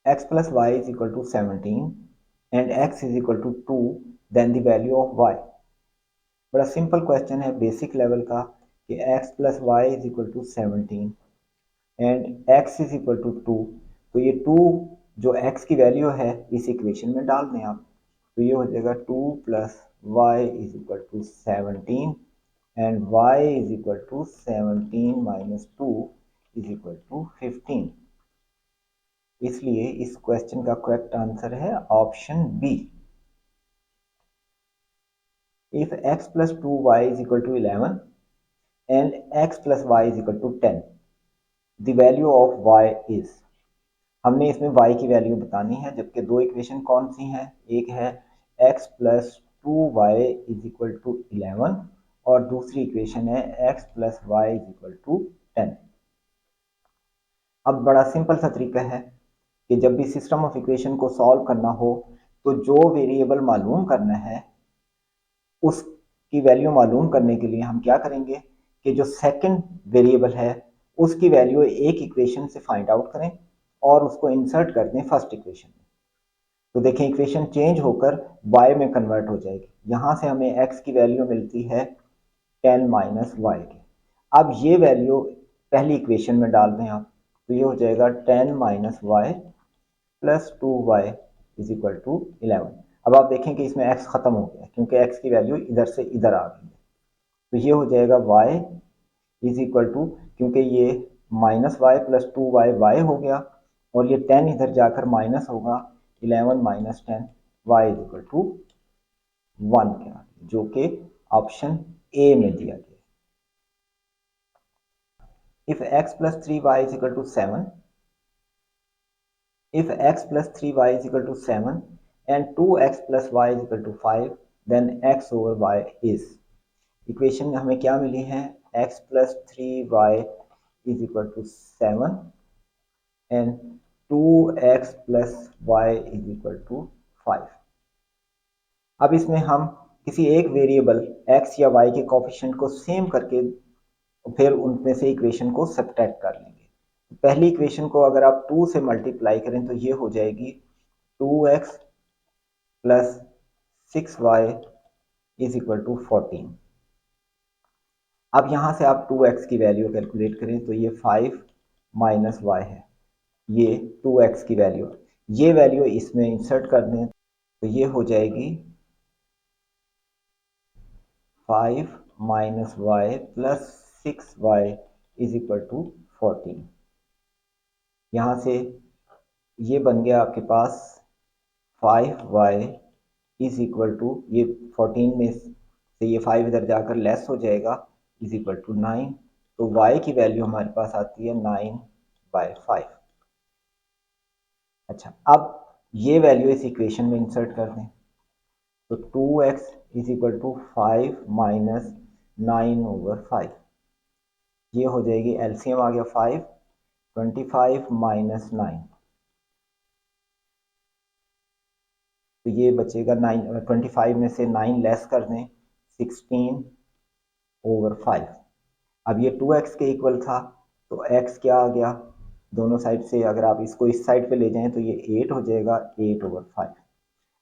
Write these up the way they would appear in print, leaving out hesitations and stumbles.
x plus y is equal to 17 and x is equal to 2, then the value of y। बड़ा simple question है basic level का कि x plus y is equal to 17 and x is equal to 2। तो ये 2 जो x की value है इस इक्वेशन में डाल दें आप, तो ये हो जाएगा 2 plus y is equal to 17 and y is equal to 17 minus 2 is equal to 15। इसलिए इस क्वेश्चन का करेक्ट आंसर है option B. If x plus 2y is equal to 11 and x plus y is equal to 10, the value of y is। हमने इसमें y की value बतानी है, जबकि दो इक्वेशन कौन सी हैं, एक है x plus 2y is equal to 11 और दूसरी इक्वेशन है x plus y is equal to 10। अब बड़ा सिंपल सा तरीका है कि जब भी सिस्टम ऑफ इक्वेशन को सॉल्व करना हो तो जो वेरिएबल मालूम करना है उसकी वैल्यू मालूम करने के लिए हम क्या करेंगे कि जो सेकंड वेरिएबल है उसकी वैल्यू एक इक्वेशन से फाइंड आउट करें और उसको इंसर्ट कर दें फर्स्ट इक्वेशन में। तो देखें इक्वेशन चेंज होकर y में कन्वर्ट हो जाएगी। यहाँ से हमें x की वैल्यू मिलती है 10 माइनस वाई की। अब ये वैल्यू पहली इक्वेशन में डाल दें आप, तो ये हो जाएगा 10 minus y plus 2y is equal to 11। अब आप देखें कि इसमें x खत्म हो गया क्योंकि x की वैल्यू इधर से इधर आ गई है, तो ये हो जाएगा y इज इक्वल टू, क्योंकि ये minus y plus 2y y हो गया और ये 10 इधर जाकर माइनस होगा, 11 minus 10 y is equal to 1 के आगे, जो कि ऑप्शन ए में दिया गया। If x plus 3y is equal to 7, if x plus 3y is equal to 7 and 2x plus y is equal to 5, then x over y is। Equation में हमें क्या मिली है, x plus 3y is equal to 7 and 2x plus y is equal to 5। अब इसमें हम किसी एक variable x या y के कोफिशिएंट को सेम करके फिर उनमें से इक्वेशन को सब्ट्रैक्ट कर लेंगे। पहली इक्वेशन को अगर आप 2 से मल्टीप्लाई करें तो ये हो जाएगी 2x plus 6y is equal to 14। अब यहाँ से आप 2x की वैल्यू कैलकुलेट करें तो ये 5 माइनस वाई है, ये 2x की वैल्यू, ये वैल्यू इसमें इंसर्ट कर दें तो ये हो जाएगी 5 minus y plus 6y is equal to 14। यहाँ से ये बन गया आपके पास 5y इज इक्वल टू, ये 14 में से ये 5 इधर जाकर लेस हो जाएगा, इज इक्वल टू 9। तो y की वैल्यू हमारे पास आती है 9/5। अच्छा, अब ये वैल्यू इस इक्वेशन में इंसर्ट कर दें तो 2x is equal to 5 minus 9/5, ये हो जाएगी एलसीएम आ गया 5, 25 माइनस 9, तो ये बचेगा 9, 25 में से 9 लेस कर दें 16/5। अब ये 2x के इक्वल था तो x क्या आ गया, दोनों साइड से अगर आप इसको इस साइड पे ले जाएं तो ये 8 हो जाएगा 8/5।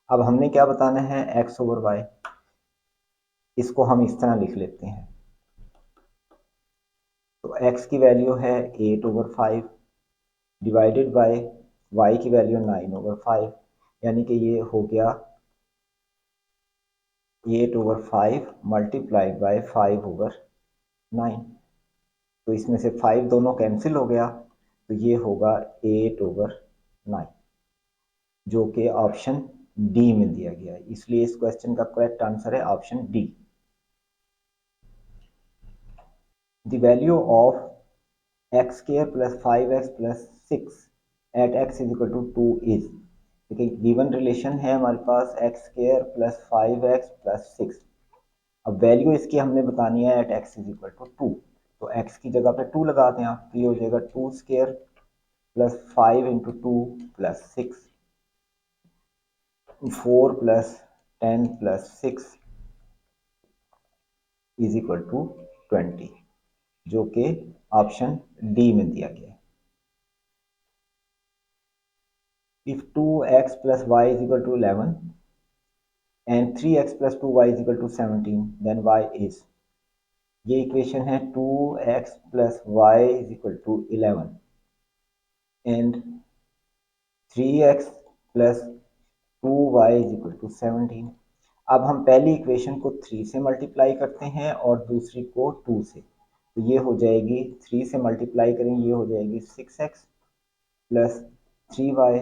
अब हमने क्या बताना है, x ओवर y, इसको हम इस तरह लिख लेते हैं। तो x की वैल्यू है 8/5 डिवाइडेड बाय y की वैल्यू 9/5, यानी कि ये हो गया 8/5 मल्टीप्लाइड बाय 5/9। तो इसमें से 5 दोनों कैंसिल हो गया तो ये होगा 8/9, जो कि ऑप्शन डी में दिया गया है। इसलिए इस क्वेश्चन का करेक्ट आंसर है option D. The value of x square plus 5x plus 6 at x is equal to 2 is. देखिए गिवन रिलेशन है हमारे पास x square plus 5x plus 6। अब वैल्यू इसकी हमने बतानी है at x is equal to 2, तो x की जगह पे 2 लगा दें आप, तो ये हो जाएगा 2 square plus 5 into 2 plus 6, 4 plus 10 plus 6 is equal to 20, जो कि ऑप्शन डी में दिया गया है। if 2x plus y is equal to 11 and 3x plus 2y is equal to 17, then y is, ये इक्वेशन है 2x plus y is equal to 11 and 3x plus 2y is equal to 17। अब हम पहली equation को 3 से multiply करते हैं और दूसरी को 2 से, तो ये हो जाएगी 3 से मल्टीप्लाई करेंगे, ये हो जाएगी 6x plus 3y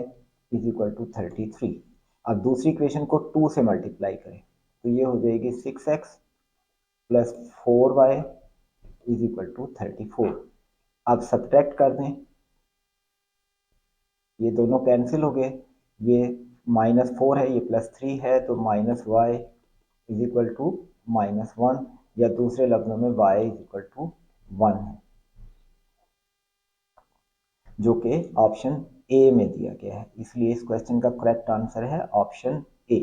is equal to 33। अब दूसरी इक्वेशन को 2 से मल्टीप्लाई करें तो ये हो जाएगी 6x plus 4y is equal to 34। अब सब्ट्रैक्ट कर दें, ये दोनों कैंसिल हो गए, ये -4 है, ये +3 है, तो -y इज इक्वल टू -1, या दूसरे लफ्जों में y इज इक्वल टू 1 है, जो कि ऑप्शन ए में दिया गया है। इसलिए इस क्वेश्चन का करेक्ट आंसर है option A.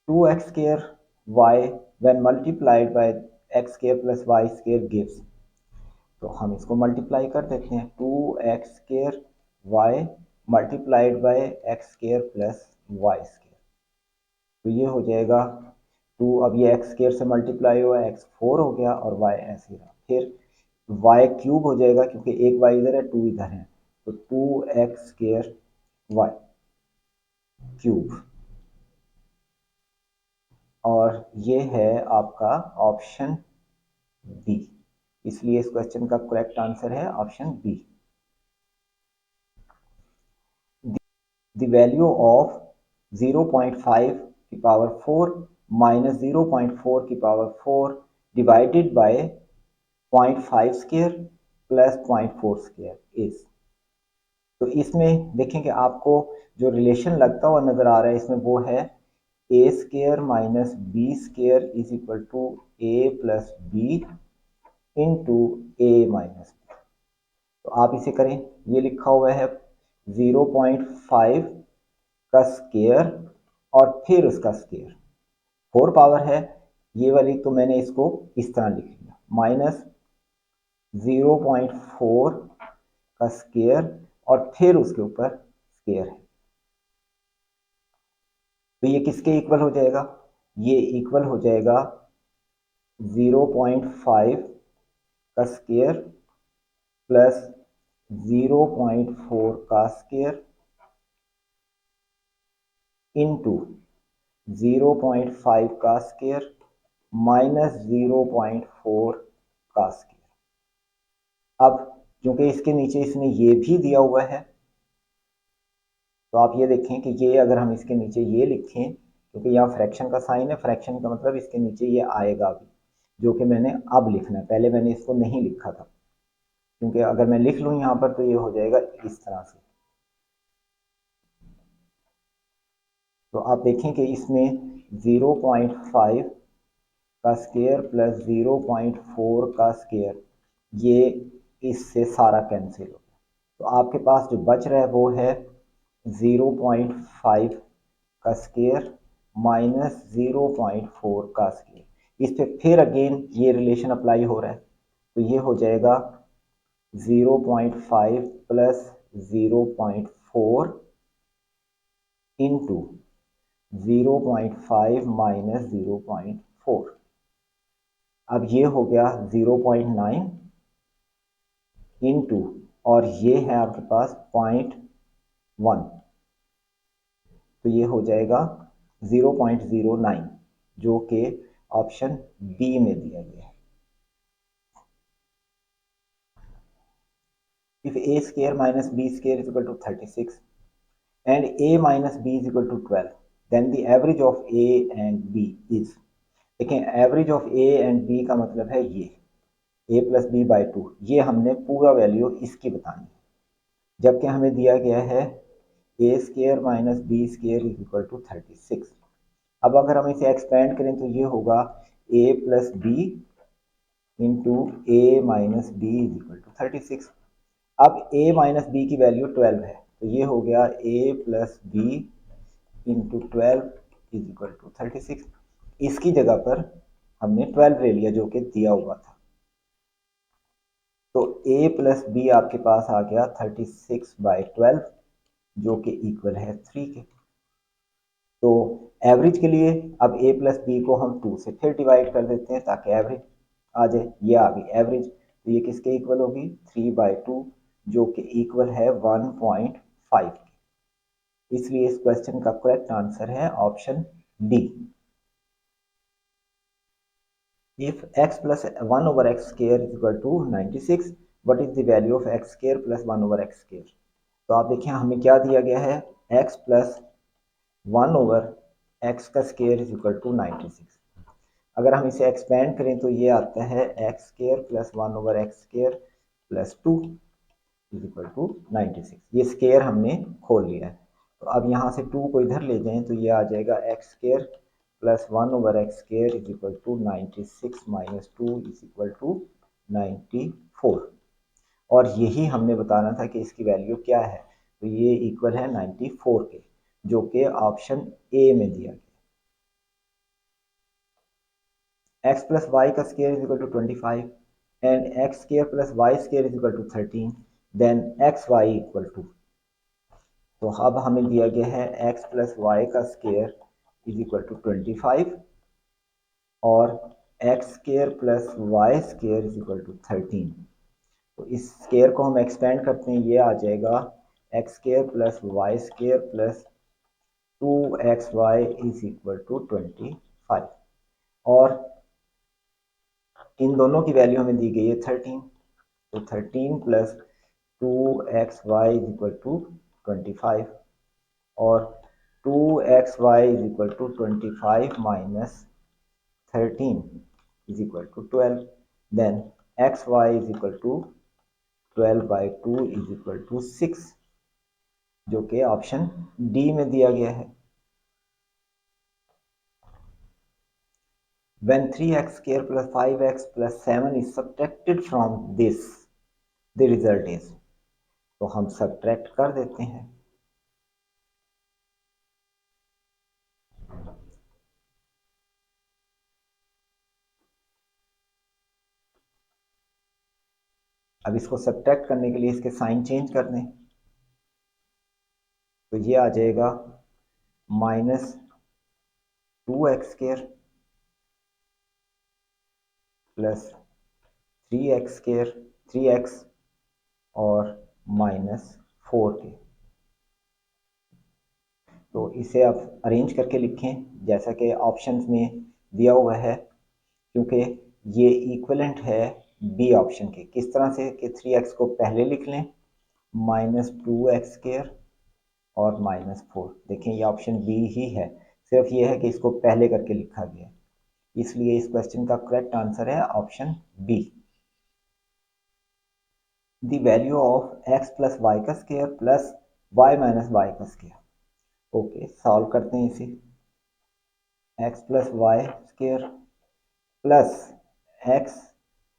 Two x square y when multiplied by x square plus y square gives, तो हम इसको मल्टीप्लाई कर देते हैं, 2x square y multiplied by x square plus y square, तो ये हो जाएगा 2, अब ये एक्स स्क्वायर से मल्टीप्लाई हुआ, x 4 हो गया और y ऐसे रहा, फिर y क्यूब हो जाएगा क्योंकि एक y इधर है 2 इधर है, तो 2x स्क्वायर y क्यूब, और ये है आपका ऑप्शन बी। इसलिए इस क्वेश्चन का करेक्ट आंसर है option B. The value of 0.5 की पावर 4 माइनस 0.4 की power 4 divided by 0.5 square plus 0.4 square is, तो इसमें देखें कि आपको जो रिलेशन लगता हुआ नजर आ रहा है इसमें वो है a square minus b square is equal to a plus b into a minus b. तो आप इसे करें, ये लिखा हुआ है 0.5 का स्क्वायर और फिर उसका स्क्वायर, 4 पावर है ये वाली, तो मैंने इसको इस तरह लिख लिया, माइनस 0.4 का स्क्वायर और फिर उसके ऊपर स्क्वायर है, तो ये किसके इक्वल हो जाएगा, ये इक्वल हो जाएगा 0.5 का स्क्वायर प्लस 0.4 का स्क्वायर इंटू 0.5 का स्क्वायर माइनस 0.4 का स्क्वायर। अब क्योंकि इसके नीचे इसने ये भी दिया हुआ है, तो आप ये देखें कि ये अगर हम इसके नीचे ये लिखें, क्योंकि यहाँ फ्रैक्शन का साइन है, फ्रैक्शन का मतलब इसके नीचे ये आएगा भी, जो कि मैंने अब लिखना है, पहले मैंने इसको नहीं लिखा था, क्योंकि अगर मैं लिख लूँ यहाँ पर तो ये हो जाएगा इस तरह से। तो आप देखें कि इसमें 0.5 का स्क्वायर प्लस 0.4 का स्क्वायर, ये इससे सारा कैंसिल हो गया, तो आपके पास जो बच रहा है वो है 0.5 का स्क्वायर माइनस 0.4 का स्क्वायर। इस पे फिर अगेन ये रिलेशन अप्लाई हो रहा है, तो ये हो जाएगा 0.5 प्लस 0.4 इंटू 0.5 माइनस 0.4, अब ये हो गया 0.9 इंटू, और ये है आपके पास 0.1, तो ये हो जाएगा 0.09, जो कि ऑप्शन बी में दिया गया है। If a square minus b square is equal to 36 and a minus b is equal to 12, then the average of a and b is, देखें average of a and b का मतलब है ये a plus B by 2, ये हमने पूरा value इसकी बतानी है, जबकि हमें दिया गया है a square minus b square is equal to 36। अब अगर हम इसे एक्सपेंड करें तो ये होगा a plus b into a minus B is equal to 36। अब a माइनस बी की वैल्यू 12 है, तो ये हो गया a plus b into 12 is equal to 36। इसकी जगह पर हमने 12 ले लिया जो कि दिया हुआ था, तो a प्लस बी आपके पास आ गया 36/12 जो कि इक्वल है 3 के। तो एवरेज के लिए अब a प्लस बी को हम 2 से फिर डिवाइड कर देते हैं ताकि एवरेज आ जाए। ये आ गई एवरेज, तो ये किसके इक्वल होगी 3/2 जो कि इक्वल है 1.5 के। इसलिए इस क्वेश्चन का करेक्ट आंसर है option D. If x plus 1 over x square is equal to 96, what is the value of x square plus 1 over x square? तो आप देखिए हमें क्या दिया गया है, x plus 1 over x का स्केयर इज इक्वल टू 96। अगर हम इसे एक्सपेंड करें तो ये आता है x square plus 1 over x square plus 2 is equal to 96। ये स्केयर हमने खोल लिया है। तो अब यहाँ से 2 को इधर ले जाएं तो ये आ जाएगा x square plus 1 over x square is equal to 96 minus 2 is equal to 94। और यही हमने बताना था कि इसकी वैल्यू क्या है, तो ये इक्वल है 94 के, जो कि ऑप्शन ए में दिया गया। x प्लस वाई का square is equal to 25 and x square plus y square is equal to 13, then x y equal to. तो अब हमें दिया गया है x प्लस वाई का स्केयर इज इक्वल टू 25 और x square plus y square is equal to 13। तो इस स्केयर को हम एक्सपेंड करते हैं, ये आ जाएगा x square plus y square plus 2xy is equal to 25। और इन दोनों की वैल्यू हमें दी गई है 13, तो 13 plus 2xy is equal to 25 और 2xy is equal to 25 minus 13 is equal to 12, then xy is equal to 12/2 is equal to 6, जो कि ऑप्शन डी में दिया गया है। When 3x square plus 5x plus 7 is subtracted from this, the result is, तो हम subtract कर देते हैं। अब इसको सब्ट्रैक्ट करने के लिए इसके साइन चेंज कर दें, तो ये आ जाएगा minus 2x square plus 3x square 3x और माइनस 4 के। तो इसे आप अरेंज करके लिखें जैसा कि ऑप्शंस में दिया हुआ है, क्योंकि ये इक्विवेलेंट है बी ऑप्शन के। किस तरह से कि 3x को पहले लिख लें माइनस 2x स्क्वायर और माइनस 4। देखें ये ऑप्शन बी ही है, सिर्फ ये है कि इसको पहले करके लिखा गया, इसलिए इस क्वेश्चन का करेक्ट आंसर है option B. The value of x plus y का square plus y minus y का स्क्वायर। ओके, सॉल्व करते हैं इसे। x plus y square plus x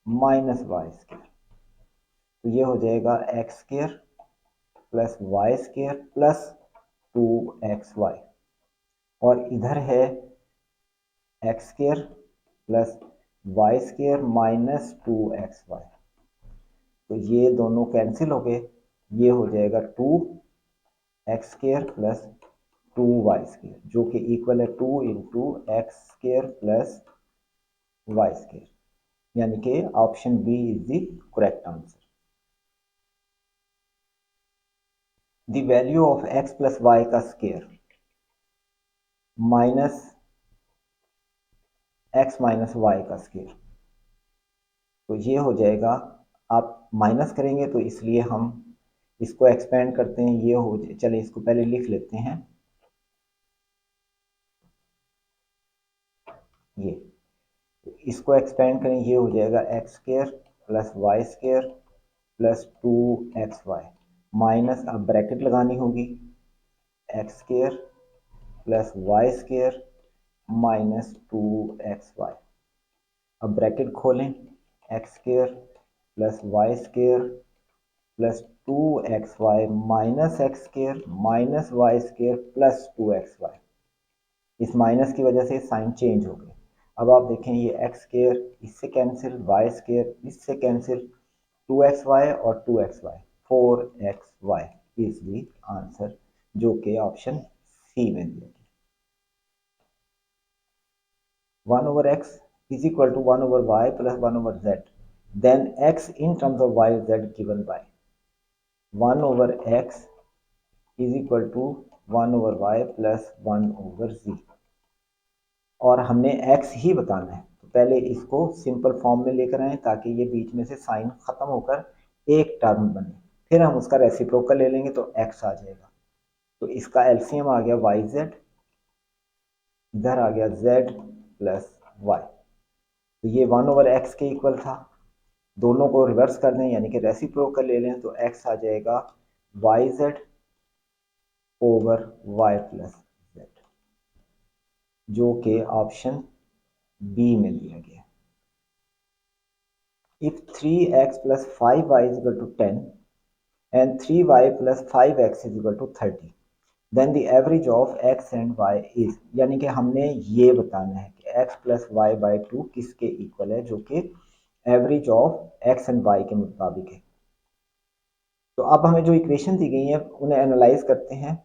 minus y square, तो ये हो जाएगा x square plus y square plus 2xy और इधर है x square plus y square minus 2xy। तो ये दोनों कैंसिल हो गए, ये हो जाएगा 2x square plus 2y square, जो कि इक्वल है 2 into x square plus y square, यानी कि option B is the correct answer. The value of x plus y का square minus x minus y का स्क्वायर, तो ये हो जाएगा, आप माइनस करेंगे तो इसलिए हम इसको एक्सपेंड करते हैं, ये हो जाए, चलिए इसको पहले लिख लेते हैं। ये इसको एक्सपेंड करें, ये हो जाएगा x square plus y square plus 2xy minus, अब ब्रैकेट लगानी होगी, x square plus y square minus 2xy। अब ब्रैकेट खोलें, x square plus y square plus 2xy minus x square minus y square plus 2xy। इस minus की वजह से sign change हो गए। अब आप देखें ये एक्स स्क्वायर इससे कैंसिल, वाई स्क्वायर इससे कैंसिल, 2xy और 2xy, 4xy is the answer, जो कि ऑप्शन सी में दिया गया। 1/x is equal to 1/y plus 1/z, then x in terms of y z given by 1/x is equal to 1/y plus 1/z, और हमने x ही बताना है, तो पहले इसको सिंपल फॉर्म में लेकर आए ताकि ये बीच में से साइन खत्म होकर एक टर्म बने, फिर हम उसका रेसिप्रोकल ले लेंगे तो x आ जाएगा। तो इसका एलसीएम आ गया yz, इधर आ गया z प्लस y, तो ये 1/x के इक्वल था। दोनों को रिवर्स कर दें यानी कि रेसिप्रोकल ले लें तो x आ जाएगा yz over y plus z, जो कि ऑप्शन बी में दिया गया। If 3x plus 5y is equal to 10 and 3y plus 5x is equal to 30, then the average of x and y is, यानी कि हमने ये बताना है कि x plus y by 2 किसके इक्वल है, जो कि average of x and y के मुताबिक है। तो अब हमें जो इक्वेशन दी गई है उन्हें एनालाइज करते हैं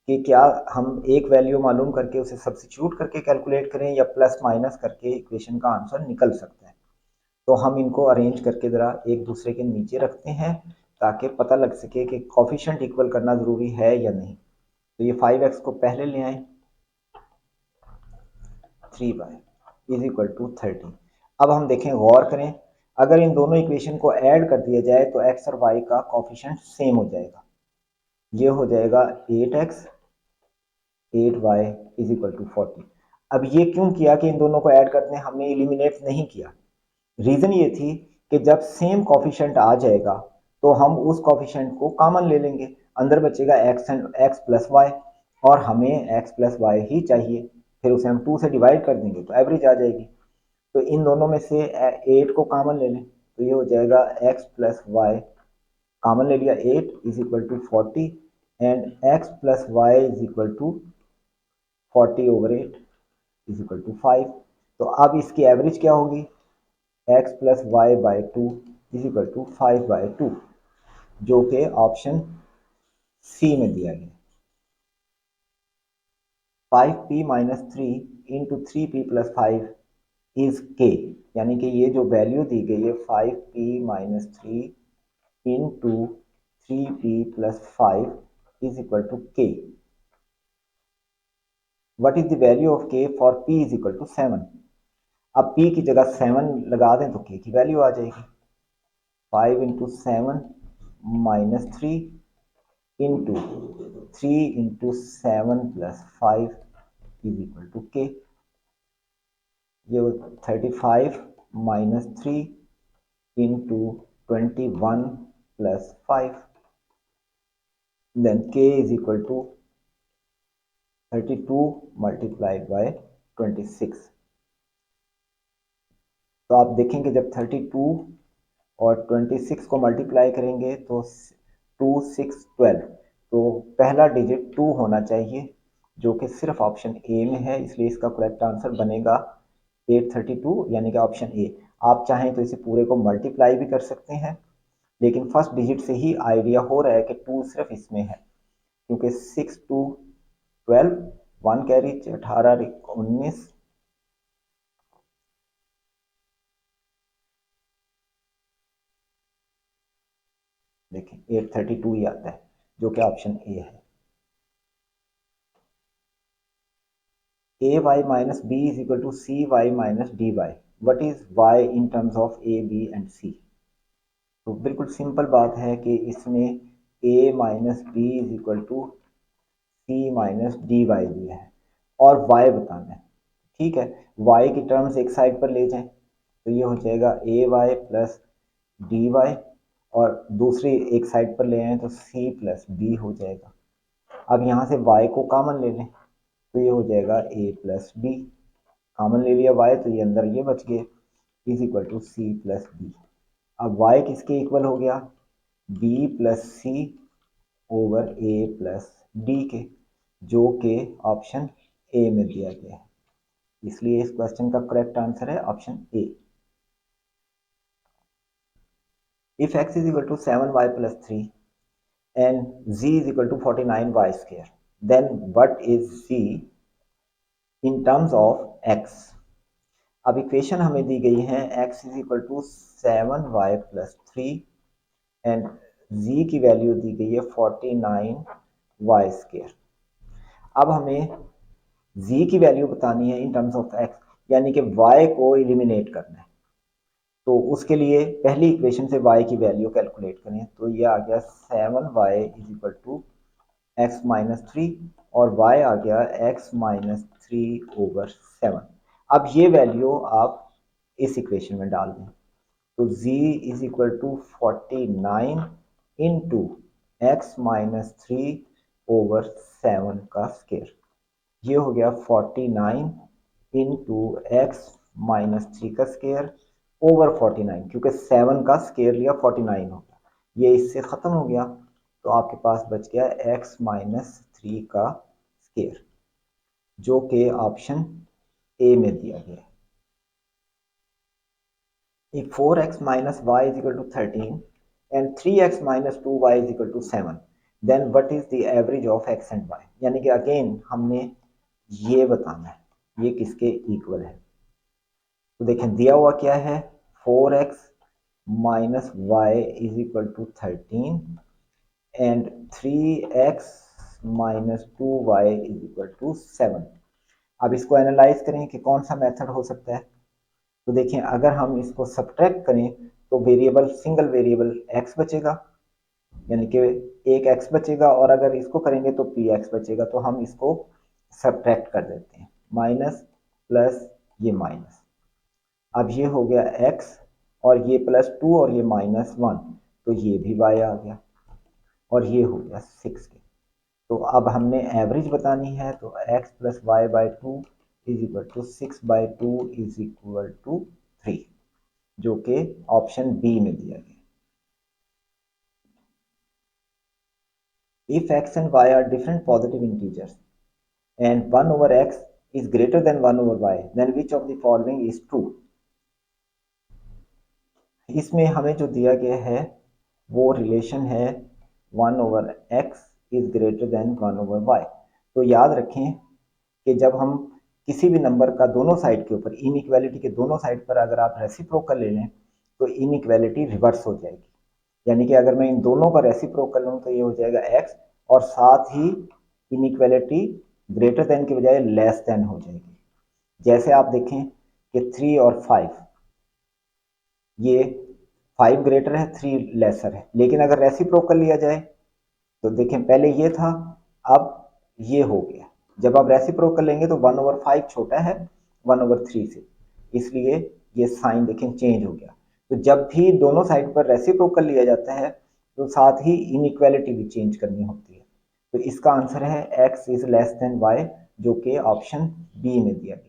कि क्या हम एक वैल्यू मालूम करके उसे सब्स्टिट्यूट करके कैलकुलेट करें या प्लस माइनस करके इक्वेशन का आंसर निकल सकता है। तो हम इनको अरेंज करके ज़रा एक दूसरे के नीचे रखते हैं ताकि पता लग सके कि कोफिशिएंट इक्वल करना ज़रूरी है या नहीं। तो ये 5x को पहले ले आए, 3y इज इक्वल टू 30। अब हम देखें, गौर करें, अगर इन दोनों इक्वेशन को ऐड कर दिया जाए तो x और y का कोफिशिएंट सेम हो जाएगा। ये हो जाएगा 8x 8y is equal to 40। अब ये क्यों किया कि इन दोनों को ऐड करते हैं, हमने एलिमिनेट नहीं किया। रीज़न ये थी कि जब सेम कोफिशिएंट आ जाएगा तो हम उस कोफिशिएंट को कॉमन ले लेंगे, अंदर बचेगा x प्लस वाई, और हमें x प्लस वाई ही चाहिए, फिर उसे हम 2 से डिवाइड कर देंगे तो एवरेज आ जाएगी। तो इन दोनों में से 8 को कॉमन ले लें तो ये हो जाएगा x प्लस वाई, कॉमन ले लिया, 8 is equal to 40 and x plus y is equal to 40 over 8 is equal to 5। तो अब इसकी एवरेज क्या होगी, x plus Y by 2 is equal to 5 by 2, जो कि ऑप्शन सी में दिया गया। 5p minus 3 into 3p plus 5 is k, यानी कि ये जो वैल्यू दी गई है 5p minus 3 into 3p plus 5 is equal to k। What is the value of k for p is equal to 7। अब p की जगह 7 लगा दें तो k की वैल्यू आ जाएगी, 5 into 7 minus 3 into 3 into 7 plus 5 is equal to k। ये 35 minus 3 into 21 plus 5, then k is equal to 32 multiplied by 26। तो आप देखेंगे जब 32 और 26 को मल्टीप्लाई करेंगे तो 2 6 12, तो पहला डिजिट 2 होना चाहिए, जो कि सिर्फ ऑप्शन ए में है, इसलिए इसका करेक्ट आंसर बनेगा 832 यानी कि ऑप्शन ए। आप चाहें तो इसे पूरे को मल्टीप्लाई भी कर सकते हैं, लेकिन फर्स्ट डिजिट से ही आइडिया हो रहा है कि 2 सिर्फ इसमें है, क्योंकि 6 2 12, 1 कैरी 18 19, देखें 832 ही आता है, जो कि ऑप्शन ए है। ay minus b is equal to cy minus dy, what is y in terms of a b and c। तो बिल्कुल सिंपल बात है कि इसमें a minus B is equal to C minus D Y दिया है और y बताना है, ठीक है। y की टर्म्स एक साइड पर ले जाएं तो ये हो जाएगा ए वाई प्लस डी वाई, और दूसरी एक साइड पर ले आए तो c प्लस बी हो जाएगा। अब यहाँ से y को कॉमन ले लें तो ये हो जाएगा a प्लस बी, कॉमन ले लिया y तो ये अंदर ये बच गए, is equal to C plus B. अब y किसके इक्वल हो गया, b plus C over a plus D के, जो कि ऑप्शन ए में दिया गया है, इसलिए इस क्वेश्चन का करेक्ट आंसर है option A. If x is equal to 7y plus 3 and z is equal to 49y square, then what is z in terms of x। अब इक्वेशन हमें दी गई है x is equal to 7y plus 3 and z की value दी गई है 49y square. अब हमें z की वैल्यू बतानी है इन टर्म्स ऑफ x, यानी कि y को एलिमिनेट करना है। तो उसके लिए पहली इक्वेशन से y की वैल्यू कैलकुलेट करें, तो ये आ गया 7y is equal to X minus 3 और y आ गया x माइनस 3/7। अब ये वैल्यू आप इस इक्वेशन में डाल दें, तो z is equal to 49 into X minus 3/7 का स्क्वायर। ये हो गया 49 इंटू एक्स माइनस 3 का स्क्वायर ओवर 49, क्योंकि 7 का स्क्वायर लिया 49 हो गया, ये इससे ख़त्म हो गया, तो आपके पास बच गया एक्स माइनस 3 का स्क्वायर, जो कि ऑप्शन ए में दिया गया है। If 4x minus y is equal to 13 and 3x minus 2y is equal to 7, then what is the average of x and y? यानी कि अगेन हमने ये बताना है ये किसके इक्वल है। तो देखें दिया हुआ क्या है, 4x minus Y is equal to 13 and 3x minus 2y is equal to 7। अब इसको एनालाइज करें कि कौन सा मेथड हो सकता है। तो देखें अगर हम इसको सब्ट्रैक्ट करें तो वेरिएबल सिंगल वेरिएबल x बचेगा, यानी कि एक x बचेगा, और अगर इसको करेंगे तो px बचेगा। तो हम इसको सब्ट्रैक्ट कर देते हैं, माइनस प्लस ये माइनस, अब ये हो गया x और ये प्लस 2 और ये माइनस 1, तो ये भी y आ गया और ये हो गया 6 के। तो अब हमने एवरेज बतानी है, तो x plus Y by 2 is equal to 6/2 is equal to 3, जो कि ऑप्शन बी में दिया गया। If x and y are different positive integers and 1 over x is greater than 1 over y, then which of the following is true? इसमें हमें जो दिया गया है वो रिलेशन है 1 over x is greater than 1 over y। तो याद रखें कि जब हम किसी भी नंबर का दोनों साइड के ऊपर, इनइक्वालिटी के दोनों साइड पर अगर आप रेसिप्रोकल ले लें तो इनइक्वालिटी रिवर्स हो जाएगी, यानी कि अगर मैं इन दोनों का रेसिप्रोकल लूँ तो ये हो जाएगा x, और साथ ही इनइक्वालिटी ग्रेटर देन के बजाय लेस देन हो जाएगी। जैसे आप देखें कि 3 और 5, ये 5 ग्रेटर है 3 लेसर है, लेकिन अगर रेसिप्रोकल लिया जाए तो देखें पहले ये था अब ये हो गया। जब आप रेसिप्रोकल लेंगे तो 1 over 5 छोटा है 1 over 3 से, इसलिए ये साइन देखें चेंज हो गया। तो जब भी दोनों साइड पर रेसिप्रोकल लिया जाता है तो साथ ही इनइक्वालिटी भी चेंज करनी होती है। तो इसका आंसर है x is less than y, जो कि ऑप्शन बी में दिया गया।